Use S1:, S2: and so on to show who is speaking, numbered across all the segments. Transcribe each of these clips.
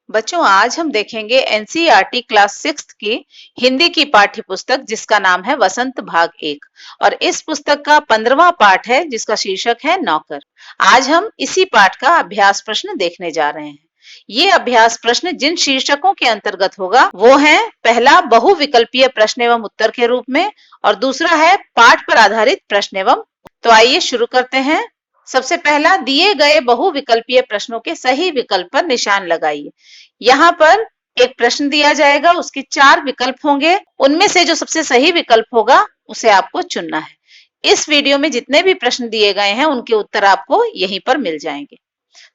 S1: बच्चों, आज हम देखेंगे एनसीईआरटी क्लास 6 की हिंदी की पाठ्य पुस्तक जिसका नाम है वसंत भाग 1 और इस पुस्तक का 15वां पाठ है जिसका शीर्षक है नौकर। आज हम इसी पाठ का अभ्यास प्रश्न देखने जा रहे हैं। ये अभ्यास प्रश्न जिन शीर्षकों के अंतर्गत होगा वो है, पहला बहुविकल्पीय प्रश्न एवं उत्तर के रूप में और दूसरा है पाठ पर आधारित प्रश्न एवं। तो आइए शुरू करते हैं। सबसे पहला, दिए गए बहुविकल्पीय प्रश्नों के सही विकल्प पर निशान लगाइए। यहाँ पर एक प्रश्न दिया जाएगा, उसके 4 विकल्प होंगे, उनमें से जो सबसे सही विकल्प होगा उसे आपको चुनना है। इस वीडियो में जितने भी प्रश्न दिए गए हैं उनके उत्तर आपको यहीं पर मिल जाएंगे।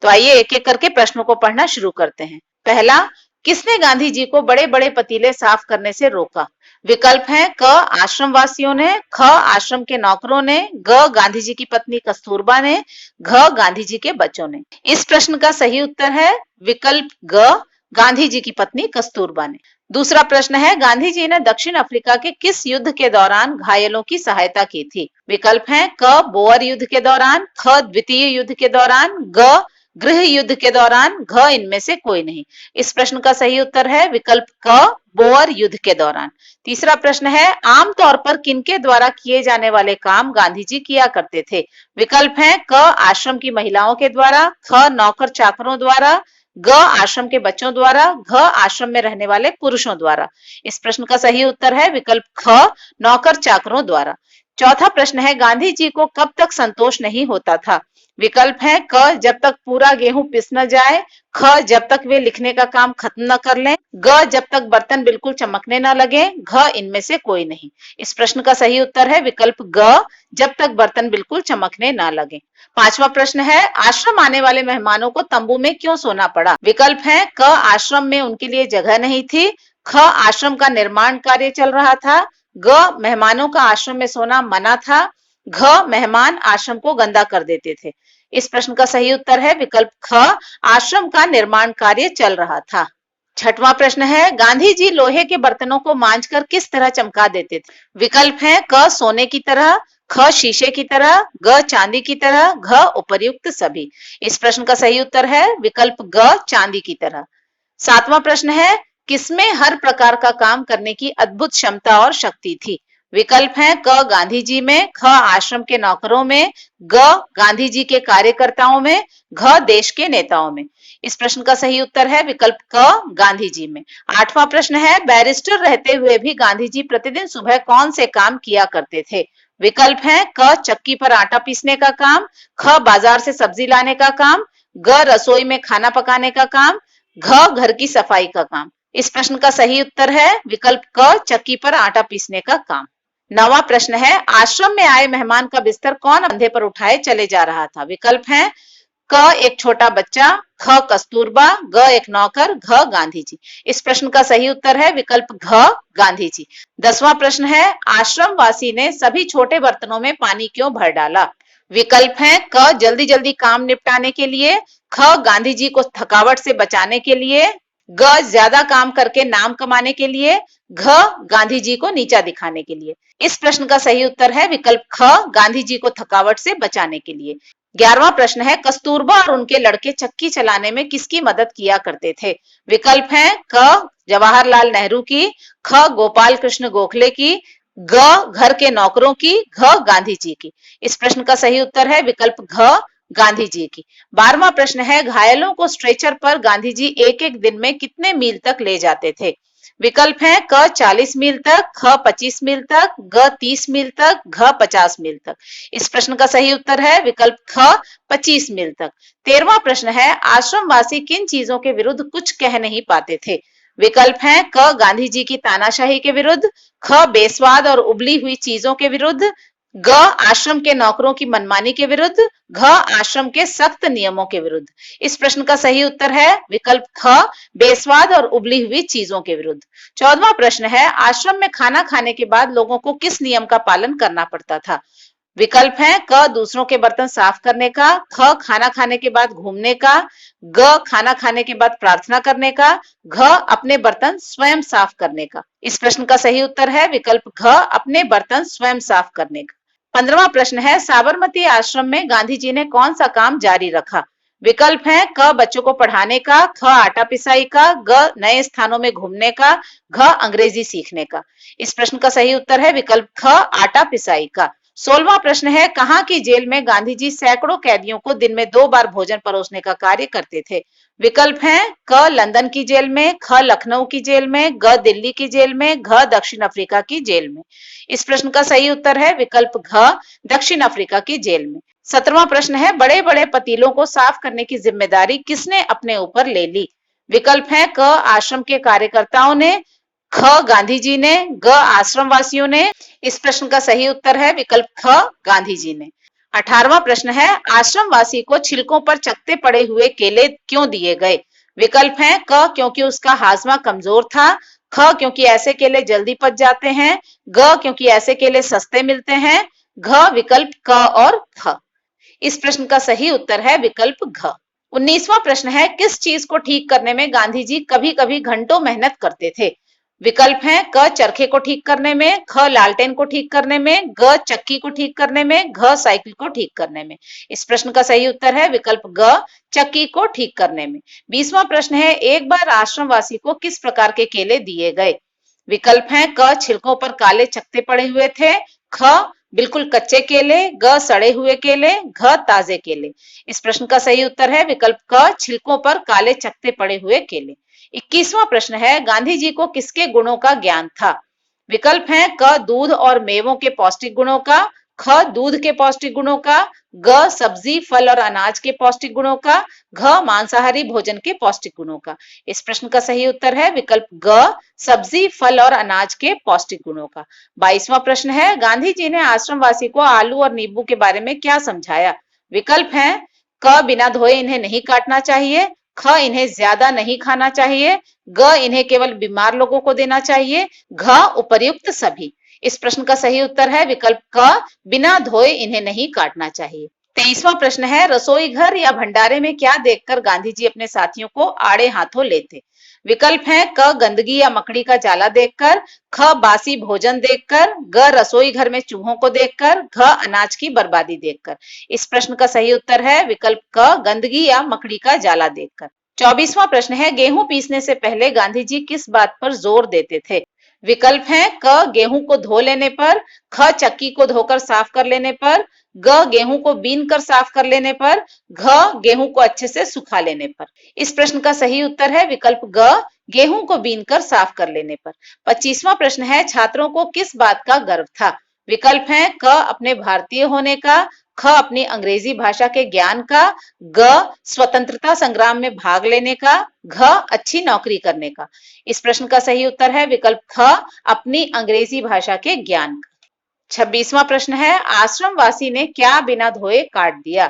S1: तो आइए एक एक करके प्रश्नों को पढ़ना शुरू करते हैं। पहला, किसने गांधी जी को बड़े बड़े पतीले साफ करने से रोका? विकल्प हैं, क आश्रम वासियों ने, ख आश्रम के नौकरों ने, ग गांधी जी की पत्नी कस्तूरबा ने, घ गांधी जी के बच्चों ने। इस प्रश्न का सही उत्तर है विकल्प ग, गांधी जी की पत्नी कस्तूरबा ने। दूसरा प्रश्न है, गांधी जी ने दक्षिण अफ्रीका के किस युद्ध के दौरान घायलों की सहायता की थी? विकल्प हैं, क बोअर युद्ध के दौरान, ख द्वितीय युद्ध के दौरान, ग गृह युद्ध के दौरान, घ इनमें से कोई नहीं। इस प्रश्न का सही उत्तर है विकल्प क बोअर युद्ध के दौरान। तीसरा प्रश्न है, आमतौर पर किनके द्वारा किए जाने वाले काम गांधी जी किया करते थे? विकल्प हैं, क आश्रम की महिलाओं के द्वारा, ख नौकर चाकरों द्वारा, ग आश्रम के बच्चों द्वारा, घ आश्रम में रहने वाले पुरुषों द्वारा। इस प्रश्न का सही उत्तर है विकल्प ख नौकर चाकरों द्वारा। चौथा प्रश्न है, गांधी जी को कब तक संतोष नहीं होता था? विकल्प है, क जब तक पूरा गेहूं पिस न जाए, ख जब तक वे लिखने का काम खत्म न कर लें, ग जब तक बर्तन बिल्कुल चमकने न लगे, घ इनमें से कोई नहीं। इस प्रश्न का सही उत्तर है विकल्प ग, जब तक बर्तन बिल्कुल चमकने न लगे। पांचवा प्रश्न है, आश्रम आने वाले मेहमानों को तंबू में क्यों सोना पड़ा? विकल्प है, क आश्रम में उनके लिए जगह नहीं थी, ख आश्रम का निर्माण कार्य चल रहा था, ग मेहमानों का आश्रम में सोना मना था, घ मेहमान आश्रम को गंदा कर देते थे। इस प्रश्न का सही उत्तर है विकल्प ख, आश्रम का निर्माण कार्य चल रहा था। छठवां प्रश्न है, गांधी जी लोहे के बर्तनों को मांजकर किस तरह चमका देते थे? विकल्प हैं, क सोने की तरह, ख शीशे की तरह, ग चांदी की तरह, घ उपर्युक्त सभी। इस प्रश्न का सही उत्तर है विकल्प ग, चांदी की तरह। सातवां प्रश्न है, किसमें हर प्रकार का काम करने की अद्भुत क्षमता और शक्ति थी? विकल्प हैं, क गांधी जी में, ख आश्रम के नौकरों में, ग गांधी जी के कार्यकर्ताओं में, घ देश के नेताओं में। इस प्रश्न का सही उत्तर है विकल्प क, गांधी जी में। आठवां प्रश्न है, बैरिस्टर रहते हुए भी गांधी जी प्रतिदिन सुबह कौन से काम किया करते थे? विकल्प हैं, क चक्की पर आटा पीसने का काम, ख बाजार से सब्जी लाने का काम, ग रसोई में खाना पकाने का काम, घ घर की सफाई का काम। इस प्रश्न का सही उत्तर है विकल्प क, चक्की पर आटा पीसने का काम। नवा प्रश्न है, आश्रम में आए मेहमान का बिस्तर कौन कंधे पर उठाए चले जा रहा था? विकल्प हैं, क एक छोटा बच्चा, ख कस्तूरबा, ग एक नौकर, घ गांधी जी। इस प्रश्न का सही उत्तर है विकल्प घ, गांधी जी। 10वां प्रश्न है, आश्रम वासी ने सभी छोटे बर्तनों में पानी क्यों भर डाला? विकल्प हैं, क जल्दी जल्दी काम निपटाने के लिए, ख गांधी जी को थकावट से बचाने के लिए, ग ज्यादा काम करके नाम कमाने के लिए, घ गांधी जी को नीचा दिखाने के लिए। इस प्रश्न का सही उत्तर है विकल्प ख, गांधी जी को थकावट से बचाने के लिए। 11वां प्रश्न है, कस्तूरबा और उनके लड़के चक्की चलाने में किसकी मदद किया करते थे? विकल्प हैं, क जवाहरलाल नेहरू की, ख गोपाल कृष्ण गोखले की, ग घर के नौकरों की, घ गांधी जी की। इस प्रश्न का सही उत्तर है विकल्प घ, गांधी जी की। 12वां प्रश्न है, घायलों को स्ट्रेचर पर गांधी जी एक एक दिन में कितने मील तक ले जाते थे? विकल्प हैं, क 40 मील तक, ख 25 मील तक, ग 30 मील तक, घ 50 मील तक। इस प्रश्न का सही उत्तर है विकल्प ख, 25 मील तक। 13वां प्रश्न है, आश्रम वासी किन चीजों के विरुद्ध कुछ कह नहीं पाते थे? विकल्प हैं, क गांधी जी की तानाशाही के विरुद्ध, ख बेस्वाद और उबली हुई चीजों के विरुद्ध, ग आश्रम के नौकरों की मनमानी के विरुद्ध, घ आश्रम के सख्त नियमों के विरुद्ध। इस प्रश्न का सही उत्तर है विकल्प ख, बेस्वाद और उबली हुई चीजों के विरुद्ध। 14वां प्रश्न है, आश्रम में खाना खाने के बाद लोगों को किस नियम का पालन करना पड़ता था? विकल्प हैं, क दूसरों के बर्तन साफ करने का, ख खाना खाने के बाद घूमने का, ग खाना खाने के बाद प्रार्थना करने का, घ अपने बर्तन स्वयं साफ करने का। इस प्रश्न का सही उत्तर है विकल्प घ, अपने बर्तन स्वयं साफ करने का। 15वां प्रश्न है, साबरमती आश्रम में गांधी जी ने कौन सा काम जारी रखा? विकल्प हैं क बच्चों को पढ़ाने का, ख आटा पिसाई का, ग नए स्थानों में घूमने का, घ अंग्रेजी सीखने का। इस प्रश्न का सही उत्तर है विकल्प ख आटा पिसाई का। 16वां प्रश्न है कहाँ की जेल में गांधी जी सैकड़ों कैदियों को दिन में 2 बार भोजन परोसने का कार्य करते थे। विकल्प हैं क लंदन की जेल में, ख लखनऊ की जेल में, ग दिल्ली की जेल में, घ दक्षिण अफ्रीका की जेल में। इस प्रश्न का सही उत्तर है विकल्प घ दक्षिण अफ्रीका की जेल में। 17वां प्रश्न है बड़े बड़े पतीलों को साफ करने की जिम्मेदारी किसने अपने ऊपर ले ली। विकल्प है क आश्रम के कार्यकर्ताओं ने, ख गांधी जी ने, ग आश्रम वासियों ने। इस प्रश्न का सही उत्तर है विकल्प ख गांधी जी ने। 18वां प्रश्न है आश्रम वासी को छिलकों पर चकते पड़े हुए केले क्यों दिए गए। विकल्प है क क्योंकि उसका हाजमा कमजोर था, ख क्योंकि ऐसे केले जल्दी पच जाते हैं, ग क्योंकि ऐसे केले सस्ते मिलते हैं, घ विकल्प क और ख। इस प्रश्न का सही उत्तर है विकल्प घ। 19वां प्रश्न है किस चीज को ठीक करने में गांधी जी कभी कभी घंटों मेहनत करते थे। विकल्प हैं क चरखे को ठीक करने में, ख लालटेन को ठीक करने में, ग चक्की को ठीक करने में, घ साइकिल को ठीक करने में। इस प्रश्न का सही उत्तर है विकल्प ग चक्की को ठीक करने में। 20वां प्रश्न है एक बार आश्रमवासी को किस प्रकार के केले दिए गए। विकल्प हैं क छिलकों पर काले चकते पड़े हुए थे, ख बिल्कुल कच्चे केले, ग सड़े हुए केले, घ ताजे केले। इस प्रश्न का सही उत्तर है विकल्प क छिलकों पर काले चकते पड़े हुए केले। 21वां प्रश्न है गांधी जी को किसके गुणों का ज्ञान था। विकल्प हैं क दूध और मेवों के पौष्टिक गुणों का, ख दूध के पौष्टिक गुणों का, ग सब्जी फल और अनाज के पौष्टिक गुणों का, घ मांसाहारी भोजन के पौष्टिक गुणों का। इस प्रश्न का सही उत्तर है विकल्प ग सब्जी फल और अनाज के पौष्टिक गुणों का। 22वां प्रश्न है गांधी जी ने आश्रमवासी को आलू और नींबू के बारे में क्या समझाया। विकल्प हैं क बिना धोए इन्हें नहीं काटना चाहिए, ख इन्हें ज्यादा नहीं खाना चाहिए, ग इन्हें केवल बीमार लोगों को देना चाहिए, घ उपर्युक्त सभी। इस प्रश्न का सही उत्तर है विकल्प क बिना धोए इन्हें नहीं काटना चाहिए। 23वां प्रश्न है रसोई घर या भंडारे में क्या देखकर गांधी जी अपने साथियों को आड़े हाथों लेते। विकल्प हैं क गंदगी या मकड़ी का जाला देखकर, ख बासी भोजन देखकर, ग रसोई घर में चूहों को देखकर, घ अनाज की बर्बादी देखकर। इस प्रश्न का सही उत्तर है विकल्प क गंदगी या मकड़ी का जाला देखकर। 24वां प्रश्न है गेहूं पीसने से पहले गांधी जी किस बात पर जोर देते थे। विकल्प हैं क गेहूं को धो लेने पर, ख चक्की को धोकर साफ कर लेने पर, ग गेहूं को बीन कर साफ कर लेने पर, घ गेहूं को अच्छे से सुखा लेने पर। इस प्रश्न का सही उत्तर है विकल्प ग गेहूं को बीन कर साफ कर लेने पर। 25वां प्रश्न है छात्रों को किस बात का गर्व था। विकल्प हैं क अपने भारतीय होने का, ख अपनी अंग्रेजी भाषा के ज्ञान का, ग स्वतंत्रता संग्राम में भाग लेने का, घ अच्छी नौकरी करने का। इस प्रश्न का सही उत्तर है विकल्प ख अपनी अंग्रेजी भाषा के ज्ञान का। 26वां प्रश्न है आश्रमवासी ने क्या बिना धोए काट दिया।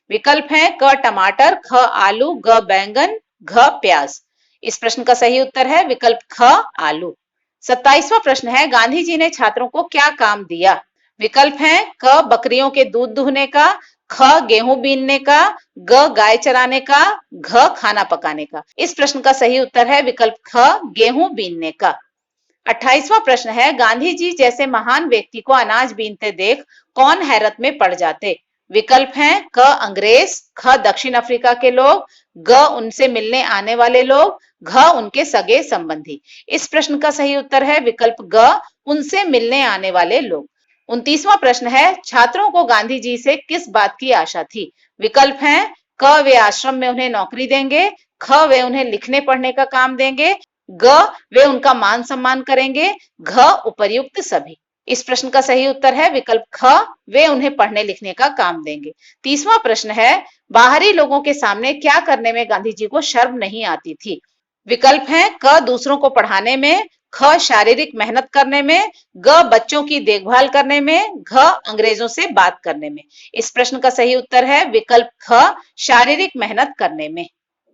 S1: विकल्प हैं क टमाटर, ख आलू, ग बैंगन, घ प्याज। इस प्रश्न का सही उत्तर है विकल्प ख आलू। 27वां प्रश्न है गांधी जी ने छात्रों को क्या काम दिया। विकल्प हैं क बकरियों के दूध दुहने का, ख गेहूं बीनने का, ग गाय चराने का, घ खाना पकाने का। इस प्रश्न का सही उत्तर है विकल्प ख गेहूं बीनने का। 28वां प्रश्न है गांधी जी जैसे महान व्यक्ति को अनाज बीनते देख कौन हैरत में पड़ जाते। विकल्प हैं क अंग्रेज, ख दक्षिण अफ्रीका के लोग, ग उनसे मिलने आने वाले लोग, घ उनके सगे संबंधी। इस प्रश्न का सही उत्तर है विकल्प ग उनसे मिलने आने वाले लोग। 29वां प्रश्न है छात्रों को गांधी जी से किस बात की आशा थी। विकल्प हैं क वे आश्रम में उन्हें नौकरी देंगे, ख वे उन्हें लिखने पढ़ने का काम देंगे, ग वे उनका मान सम्मान करेंगे, घ उपर्युक्त सभी। इस प्रश्न का सही उत्तर है विकल्प ख वे उन्हें पढ़ने लिखने का काम देंगे। 30वां प्रश्न है बाहरी लोगों के सामने क्या करने में गांधी जी को शर्म नहीं आती थी। विकल्प हैं क दूसरों को पढ़ाने में, ख शारीरिक मेहनत करने में, ग बच्चों की देखभाल करने में, घ अंग्रेजों से बात करने में। इस प्रश्न का सही उत्तर है विकल्प ख शारीरिक मेहनत करने में।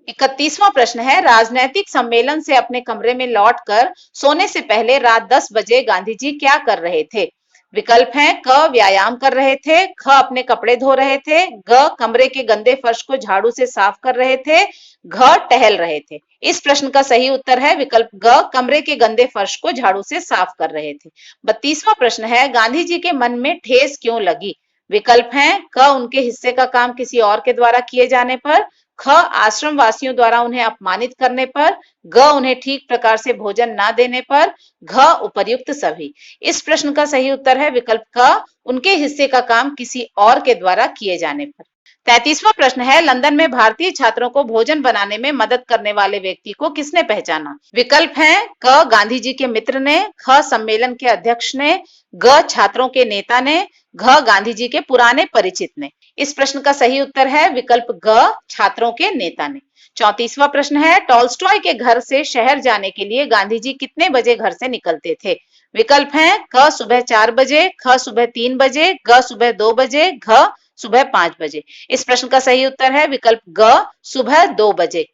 S1: 31वां प्रश्न है राजनैतिक सम्मेलन से अपने कमरे में लौटकर सोने से पहले रात 10 बजे गांधी जी क्या कर रहे थे। विकल्प हैं क व्यायाम कर रहे थे, ख अपने कपड़े धो रहे थे, ग कमरे के गंदे फर्श को झाड़ू से साफ कर रहे थे, घ टहल रहे थे। इस प्रश्न का सही उत्तर है विकल्प ग कमरे के गंदे फर्श को झाड़ू से साफ कर रहे थे। 32वां प्रश्न है गांधी जी के मन में ठेस क्यों लगी। विकल्प हैं क उनके हिस्से का काम किसी और के द्वारा किए जाने पर, ख आश्रम वासियों द्वारा उन्हें अपमानित करने पर, ग उन्हें ठीक प्रकार से भोजन ना देने पर, घ उपर्युक्त सभी। इस प्रश्न का सही उत्तर है विकल्प क उनके हिस्से का काम किसी और के द्वारा किए जाने पर। 33वां प्रश्न है लंदन में भारतीय छात्रों को भोजन बनाने में मदद करने वाले व्यक्ति को किसने पहचाना? विकल्प हैं क गांधी जी के मित्र ने, ख सम्मेलन के अध्यक्ष ने, ग छात्रों के नेता ने, घ गांधी जी के पुराने परिचित ने। इस प्रश्न का सही उत्तर है विकल्प ग छात्रों के नेता ने। 34वां प्रश्न है टॉल्स्टॉय के घर से शहर जाने के लिए गांधी जी कितने बजे घर से निकलते थे? विकल्प हैं क सुबह 4 बजे, ख सुबह 3 बजे, ग सुबह 2 बजे, घ सुबह 5 बजे। इस प्रश्न का सही उत्तर है विकल्प ग सुबह 2 बजे।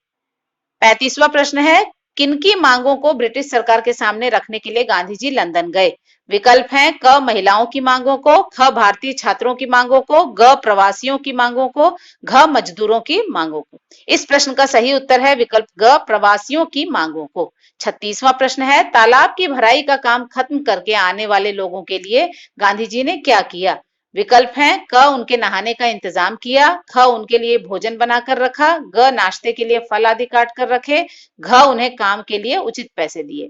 S1: 35वां प्रश्न है किनकी मांगों को ब्रिटिश सरकार के सामने रखने के लिए गांधी जी लंदन गए? विकल्प हैं क महिलाओं की मांगों को, ख भारतीय छात्रों की मांगों को, ग प्रवासियों की मांगों को, घ मजदूरों की मांगों को। इस प्रश्न का सही उत्तर है विकल्प ग प्रवासियों की मांगों को। 36वां प्रश्न है तालाब की भराई का काम खत्म करके आने वाले लोगों के लिए गांधी जी ने क्या किया? विकल्प हैं क उनके नहाने का इंतजाम किया, ख उनके लिए भोजन बनाकर रखा, ग नाश्ते के लिए फल आदि काट कर रखे, घ उन्हें काम के लिए उचित पैसे दिए।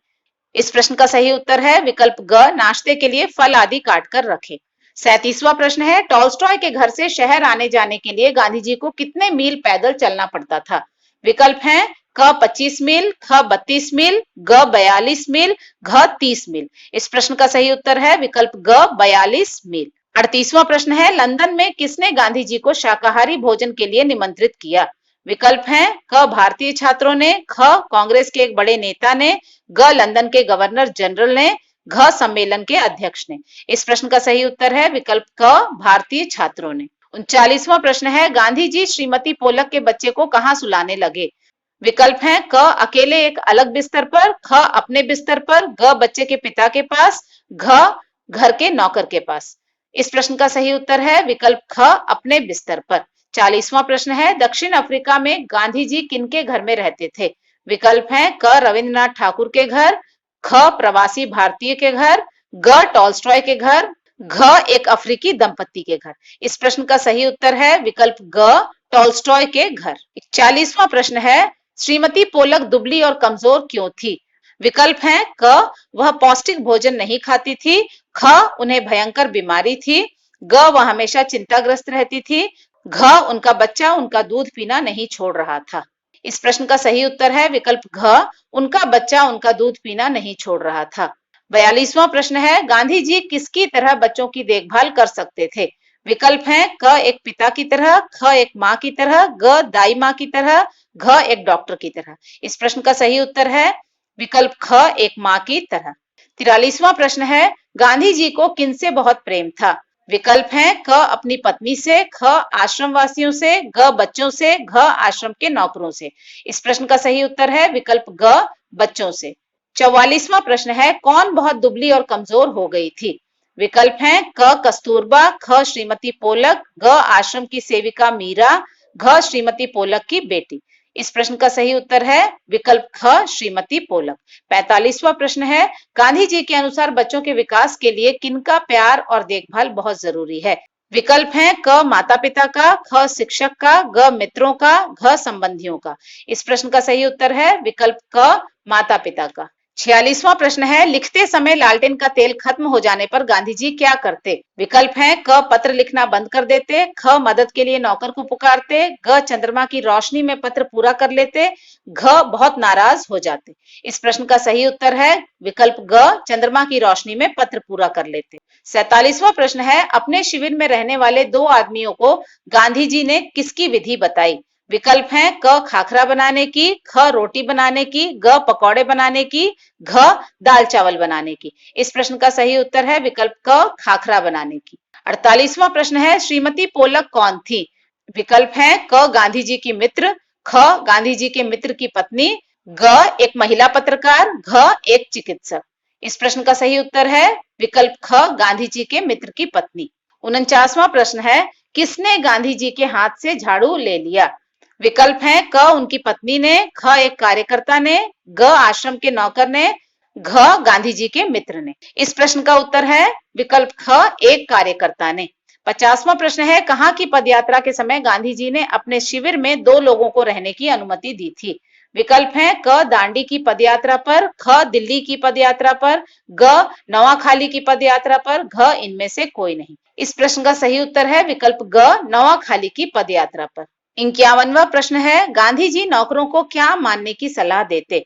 S1: इस प्रश्न का सही उत्तर है विकल्प ग नाश्ते के लिए फल आदि काट कर रखे। 37वां प्रश्न है टॉल्स्टॉय के घर से शहर आने जाने के लिए गांधी जी को कितने मील पैदल चलना पड़ता था? विकल्प हैं क 25 मील, ख 32 मील, ग 42 मील, घ 30 मील। इस प्रश्न का सही उत्तर है विकल्प ग 42 मील। 38वां प्रश्न है लंदन में किसने गांधी जी को शाकाहारी भोजन के लिए निमंत्रित किया? विकल्प हैं क भारतीय छात्रों ने, ख कांग्रेस के एक बड़े नेता ने, ग लंदन के गवर्नर जनरल ने, घ सम्मेलन के अध्यक्ष ने। इस प्रश्न का सही उत्तर है विकल्प क भारतीय छात्रों ने। 39वां प्रश्न है गांधी जी श्रीमती पोलक के बच्चे को कहां सुलाने लगे? विकल्प हैं क अकेले एक अलग बिस्तर पर, ख अपने बिस्तर पर, ग बच्चे के पिता के पास, घ घर के नौकर के पास। इस प्रश्न का सही उत्तर है विकल्प ख अपने बिस्तर पर। 40वां प्रश्न है दक्षिण अफ्रीका में गांधी जी किनके घर में रहते थे? विकल्प हैं क रविंद्रनाथ ठाकुर के घर, ख प्रवासी भारतीय के घर, ग टॉल्स्टॉय के घर, घ एक अफ्रीकी दंपत्ति के घर। इस प्रश्न का सही उत्तर है विकल्प ग टॉल्स्टॉय के घर। 41वां प्रश्न है श्रीमती पोलक दुबली और कमजोर क्यों थी? विकल्प हैं क वह पौष्टिक भोजन नहीं खाती थी, ख उन्हें भयंकर बीमारी थी, ग वह हमेशा चिंताग्रस्त रहती थी, घ उनका बच्चा उनका दूध पीना नहीं छोड़ रहा था। इस प्रश्न का सही उत्तर है विकल्प घ उनका बच्चा उनका दूध पीना नहीं छोड़ रहा था। 42वां प्रश्न है गांधी जी किसकी तरह बच्चों की देखभाल कर सकते थे? विकल्प हैं क एक पिता की तरह, ख एक माँ की तरह, ग दाई माँ की तरह, घ एक डॉक्टर की तरह। इस प्रश्न का सही उत्तर है विकल्प ख एक माँ की तरह। 43वां प्रश्न है गांधी जी को किनसे बहुत प्रेम था? विकल्प हैं क अपनी पत्नी से, ख आश्रम वासियों से, ग बच्चों से, घ आश्रम के नौकरों से। इस प्रश्न का सही उत्तर है विकल्प ग बच्चों से। 44वां प्रश्न है कौन बहुत दुबली और कमजोर हो गई थी? विकल्प हैं क कस्तूरबा, ख श्रीमती पोलक, ग आश्रम की सेविका मीरा, घ श्रीमती पोलक की बेटी। इस प्रश्न का सही उत्तर है विकल्प ख श्रीमती पोलक। 45वां प्रश्न है गांधी जी के अनुसार बच्चों के विकास के लिए किनका प्यार और देखभाल बहुत जरूरी है? विकल्प हैं क माता पिता का, ख शिक्षक का, ग मित्रों का, घ संबंधियों का। इस प्रश्न का सही उत्तर है विकल्प क माता पिता का। 46वां प्रश्न है लिखते समय लालटेन का तेल खत्म हो जाने पर गांधी जी क्या करते? विकल्प हैं क पत्र लिखना बंद कर देते, ख मदद के लिए नौकर को पुकारते, ग चंद्रमा की रोशनी में पत्र पूरा कर लेते, घ बहुत नाराज हो जाते। इस प्रश्न का सही उत्तर है विकल्प ग चंद्रमा की रोशनी में पत्र पूरा कर लेते। 47वां प्रश्न है अपने शिविर में रहने वाले दो आदमियों को गांधी जी ने किसकी विधि बताई? विकल्प हैं क खाखरा बनाने की, ख रोटी बनाने की, ग पकौड़े बनाने की, घ दाल चावल बनाने की। इस प्रश्न का सही उत्तर है विकल्प क खाखरा बनाने की। 48वां प्रश्न है श्रीमती पोलक कौन थी? विकल्प हैं क गांधी जी की मित्र, ख गांधी जी के मित्र की पत्नी, ग एक महिला पत्रकार, घ एक चिकित्सक। इस प्रश्न का सही उत्तर है विकल्प ख गांधी जी के मित्र की पत्नी। 49वां प्रश्न है किसने गांधी जी के हाथ से झाड़ू ले लिया? विकल्प हैं क उनकी पत्नी ने, ख एक कार्यकर्ता ने, ग आश्रम के नौकर ने, घ गांधी जी के मित्र ने। इस प्रश्न का उत्तर है विकल्प ख एक कार्यकर्ता ने। 50वां प्रश्न है, कहाँ की पदयात्रा के समय गांधी जी ने अपने शिविर में 2 लोगों को रहने की अनुमति दी थी? विकल्प हैं क दांडी की पदयात्रा पर, ख दिल्ली की पदयात्रा पर, ग नवाखाली की पदयात्रा पर, घ इनमें से कोई नहीं। इस प्रश्न का सही उत्तर है विकल्प ग नवाखाली की पदयात्रा पर। 51वां प्रश्न है, गांधी जी नौकरों को क्या मानने की सलाह देते?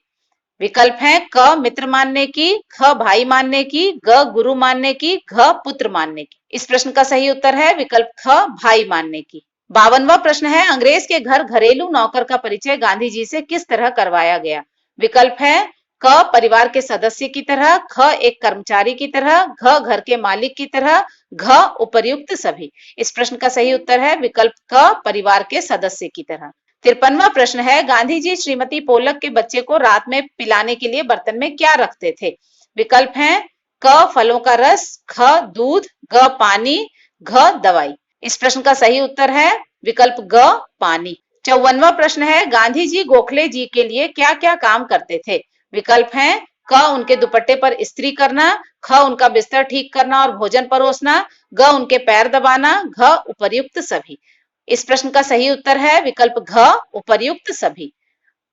S1: विकल्प हैं क मित्र मानने की, ख भाई मानने की, ग गुरु मानने की, घ पुत्र मानने की। इस प्रश्न का सही उत्तर है विकल्प ख भाई मानने की। 52वां प्रश्न है, अंग्रेज के घर घरेलू नौकर का परिचय गांधी जी से किस तरह करवाया गया? विकल्प है क परिवार के सदस्य की तरह, ख एक कर्मचारी की तरह, घ घर के मालिक की तरह, घ उपर्युक्त सभी। इस प्रश्न का सही उत्तर है विकल्प क परिवार के सदस्य की तरह। 53वां प्रश्न है, गांधी जी श्रीमती पोलक के बच्चे को रात में पिलाने के लिए बर्तन में क्या रखते थे? विकल्प हैं क फलों का रस, ख दूध, ग पानी, घ दवाई। इस प्रश्न का सही उत्तर है विकल्प ग पानी। 54वां प्रश्न है, गांधी जी गोखले जी के लिए क्या क्या काम करते थे? विकल्प हैं क उनके दुपट्टे पर इस्त्री करना, ख उनका बिस्तर ठीक करना और भोजन परोसना, ग उनके पैर दबाना, घ उपर्युक्त सभी। इस प्रश्न का सही उत्तर है विकल्प घ उपर्युक्त सभी।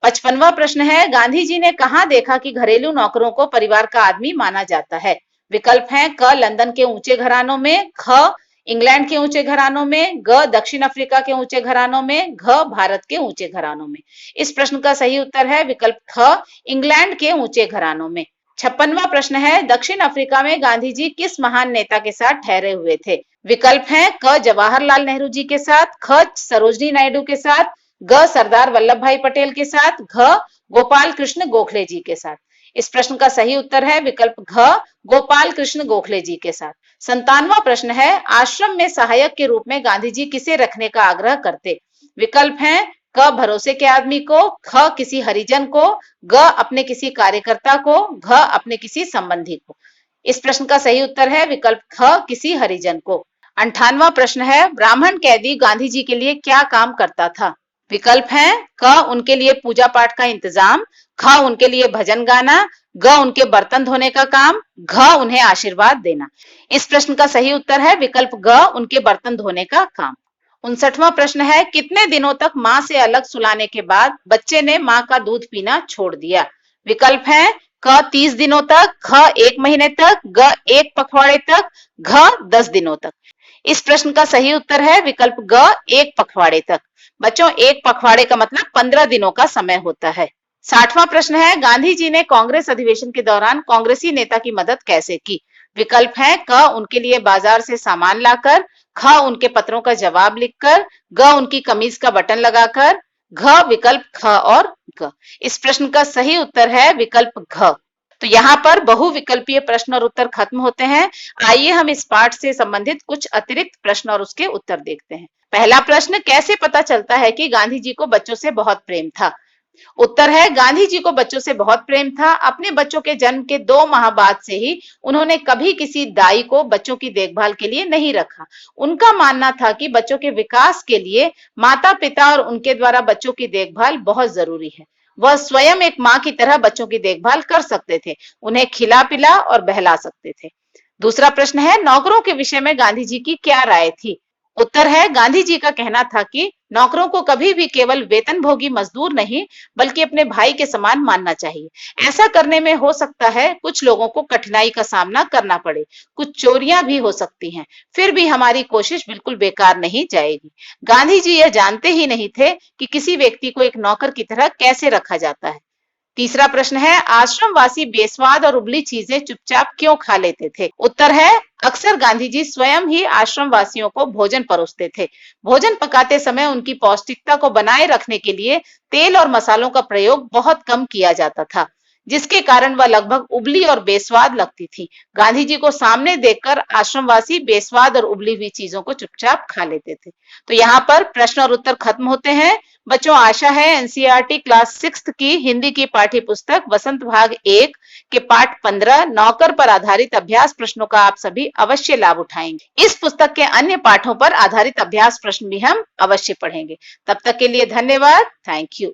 S1: 55वां प्रश्न है, गांधी जी ने कहा देखा कि घरेलू नौकरों को परिवार का आदमी माना जाता है? विकल्प हैं क लंदन के ऊंचे घरानों में, ख इंग्लैंड के ऊंचे घरानों में, ग दक्षिण अफ्रीका के ऊंचे घरानों में, घ भारत के ऊंचे घरानों में। इस प्रश्न का सही उत्तर है विकल्प ख इंग्लैंड के ऊंचे घरानों में। 56वां प्रश्न है, दक्षिण अफ्रीका में गांधी जी किस महान नेता के साथ ठहरे हुए थे? विकल्प हैं क जवाहरलाल नेहरू जी के साथ, ख सरोजनी नायडू के साथ, ग सरदार वल्लभ भाई पटेल के साथ, घ गोपाल कृष्ण गोखले जी के साथ। इस प्रश्न का सही उत्तर है विकल्प घ गोपाल कृष्ण गोखले जी के साथ। 57वां प्रश्न है, आश्रम में सहायक के रूप में गांधी जी किसे रखने का आग्रह करते? विकल्प हैं क भरोसे के आदमी को, ख किसी हरिजन को, ग अपने किसी कार्यकर्ता को, घ अपने किसी संबंधी को। इस प्रश्न का सही उत्तर है विकल्प ख किसी हरिजन को। 58वां प्रश्न है, ब्राह्मण कैदी गांधी जी के लिए क्या काम करता था? विकल्प हैं क उनके लिए पूजा पाठ का इंतजाम, ख उनके लिए भजन गाना, ग उनके बर्तन धोने का काम, घ उन्हें आशीर्वाद देना। इस प्रश्न का सही उत्तर है विकल्प ग उनके बर्तन धोने का काम। 59वां प्रश्न है, कितने दिनों तक मां से अलग सुलाने के बाद बच्चे ने मां का दूध पीना छोड़ दिया? विकल्प है क 30 दिनों तक, ख 1 महीने तक, ग 1 पखवाड़े तक, घ 10 दिनों तक। इस प्रश्न का सही उत्तर है विकल्प ग 1 पखवाड़े तक। बच्चों, 1 पखवाड़े का मतलब 15 दिनों का समय होता है। 60वां प्रश्न है, गांधी जी ने कांग्रेस अधिवेशन के दौरान कांग्रेसी नेता की मदद कैसे की? विकल्प है क उनके लिए बाजार से सामान लाकर, ख उनके पत्रों का जवाब लिखकर, ग उनकी कमीज का बटन लगाकर, घ विकल्प ख और ग। इस प्रश्न का सही उत्तर है विकल्प घ। तो यहाँ पर बहुविकल्पीय प्रश्न और उत्तर खत्म होते हैं। आइए हम इस पाठ से संबंधित कुछ अतिरिक्त प्रश्न और उसके उत्तर देखते हैं। पहला प्रश्न, कैसे पता चलता है कि गांधी जी को बच्चों से बहुत प्रेम था? उत्तर है, गांधी जी को बच्चों से बहुत प्रेम था। अपने बच्चों के जन्म के 2 माह बाद से ही उन्होंने कभी किसी दाई को बच्चों की देखभाल के लिए नहीं रखा। उनका मानना था कि बच्चों के विकास के लिए माता पिता और उनके द्वारा बच्चों की देखभाल बहुत जरूरी है। वह स्वयं एक मां की तरह बच्चों की देखभाल कर सकते थे, उन्हें खिला पिला और बहला सकते थे। दूसरा प्रश्न है, नौकरों के विषय में गांधी जी की क्या राय थी? उत्तर है, गांधी जी का कहना था कि नौकरों को कभी भी केवल वेतनभोगी मजदूर नहीं बल्कि अपने भाई के समान मानना चाहिए। ऐसा करने में हो सकता है कुछ लोगों को कठिनाई का सामना करना पड़े, कुछ चोरियां भी हो सकती हैं, फिर भी हमारी कोशिश बिल्कुल बेकार नहीं जाएगी। गांधी जी यह जानते ही नहीं थे कि किसी व्यक्ति को एक नौकर की तरह कैसे रखा जाता है। तीसरा प्रश्न है, आश्रमवासी बेस्वाद और उबली चीजें चुपचाप क्यों खा लेते थे? उत्तर है, अक्सर गांधी जी स्वयं ही आश्रमवासियों को भोजन परोसते थे। भोजन पकाते समय उनकी पौष्टिकता को बनाए रखने के लिए तेल और मसालों का प्रयोग बहुत कम किया जाता था, जिसके कारण वह लगभग उबली और बेस्वाद लगती थी। गांधी जी को सामने देखकर आश्रमवासी बेस्वाद और उबली हुई चीजों को चुपचाप खा लेते थे। तो यहाँ पर प्रश्न और उत्तर खत्म होते हैं। बच्चों, आशा है एनसीईआरटी क्लास 6 की हिंदी की पाठ्य पुस्तक वसंत भाग 1 के पाठ 15 नौकर पर आधारित अभ्यास प्रश्नों का आप सभी अवश्य लाभ उठाएंगे। इस पुस्तक के अन्य पाठों पर आधारित अभ्यास प्रश्न भी हम अवश्य पढ़ेंगे। तब तक के लिए धन्यवाद। Thank you.